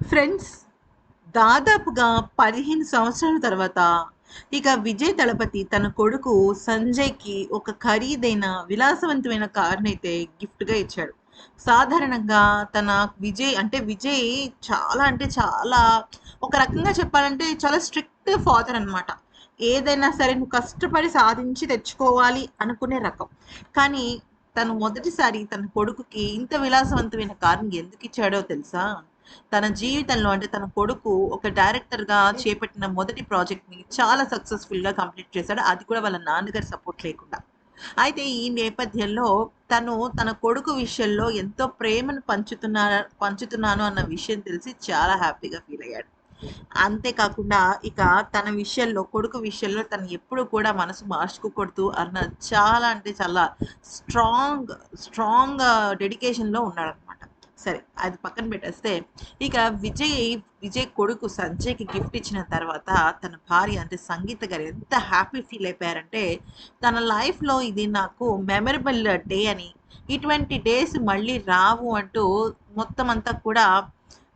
Friends, దాదాపుగా 15 సంవత్సరాల తర్వాత ఇక విజయ్ దళపతి తన కొడుకు సంజయ్‌కి ఒక ఖరీదైన, విలాసవంతమైన కారునైతే గిఫ్ట్‌గా ఇచ్చాడు. సాధారణంగా తన విజయ్ చాలా అంటే చాలా ఒక రకంగా చెప్పాలంటే చాలా స్ట్రిక్ట్ ఫాదర్ అనమాట. ఏదైనా సరే నువ్వు కష్టపడి సాధించి తెచ్చుకోవాలి అనుకునే రకం. కానీ తను మొదటిసారి తన కొడుకుకి ఇంత విలాసవంతమైన కారుని ఎందుకిచ్చాడో తెలుసా? తన జీవితంలో అంటే తన కొడుకు ఒక డైరెక్టర్‌గా చేపట్టిన మొదటి ప్రాజెక్ట్‌ని చాలా సక్సెస్‌ఫుల్‌గా కంప్లీట్ చేశాడు. అది కూడా వాళ్ళ నాన్నగారి సపోర్ట్ లేకుండా. అయితే ఈ నేపథ్యంలో తను తన కొడుకు విషయంలో ఎంతో ప్రేమను పంచుతున్నాను అన్న విషయం తెలిసి చాలా హ్యాపీగా ఫీల్ అయ్యాడు. అంతేకాకుండా ఇక తన విషయంలో కొడుకు విషయంలో తను ఎప్పుడు కూడా మనసు మార్చుకోకూడదు అన్న చాలా అంటే చాలా స్ట్రాంగ్ స్ట్రాంగ్ డెడికేషన్‌లో ఉన్నాడనమాట. సరే, అది పక్కన పెట్టేస్తే ఇక విజయ్ కొడుకు సంజయ్‌కి గిఫ్ట్ ఇచ్చిన తర్వాత తన భార్య అంటే సంగీత గారు ఎంత హ్యాపీ ఫీల్ అయిపోయారంటే, తన లైఫ్‌లో ఇది నాకు మెమరబుల్ డే అని, ఇటువంటి డేస్ మళ్ళీ రావు అంటూ మొత్తం అంతా కూడా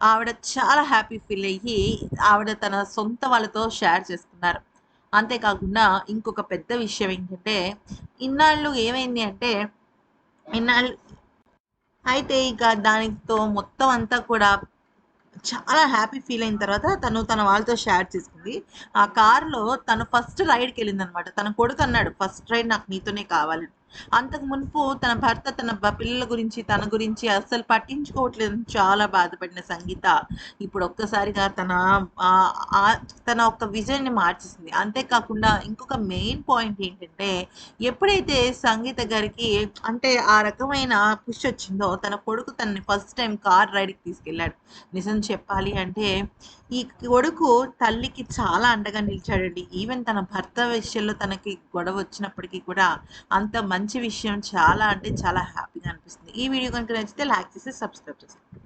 ఆవిడ చాలా హ్యాపీ ఫీల్ అయ్యి, ఆవిడ తన సొంత వాళ్ళతో షేర్ చేసుకున్నారు. అంతేకాకుండా ఇంకొక పెద్ద విషయం ఏంటంటే, ఇన్నాళ్ళు ఏమైంది అంటే, ఇన్నాళ్ళు అయితే ఇక దానితో మొత్తం అంతా కూడా చాలా హ్యాపీ ఫీల్ అయిన తర్వాత తను తన వాళ్ళతో షేర్ చేసుకుంది. ఆ కార్‌లో తను ఫస్ట్ రైడ్‌కెళ్ళిందనమాట. తన కొడుకన్నాడు, "ఫస్ట్ రైడ్ నాకు నీతోనే కావాలని." అంతకు మునుపు తన భర్త పిల్లల గురించి, తన గురించి అస్సలు పట్టించుకోవట్లేదని చాలా బాధపడిన సంగీత, ఇప్పుడు ఒక్కసారిగా ఆహ్, ఆహ్, తన ఒక విజన్‌ని మార్చేసింది. అంతేకాకుండా ఇంకొక మెయిన్ పాయింట్ ఏంటంటే, ఎప్పుడైతే సంగీత గారికి అంటే ఆ రకమైన పుష్ వచ్చిందో, తన కొడుకు తనని ఫస్ట్ టైమ్ కార్ రైడ్‌కి తీసుకెళ్ళాడు. నిజం చెప్పాలి అంటే, ఈ కొడుకు తల్లికి చాలా అండగా నిలిచాడండి. ఈవెన్ తన భర్త విషయంలో తనకి గొడవ వచ్చినప్పటికీ కూడా అంత మంచి విషయం చాలా అంటే చాలా హ్యాపీగా అనిపిస్తుంది. ఈ వీడియో కనుక నచ్చితే లైక్ చేసి సబ్స్క్రైబ్ చేసుకోండి.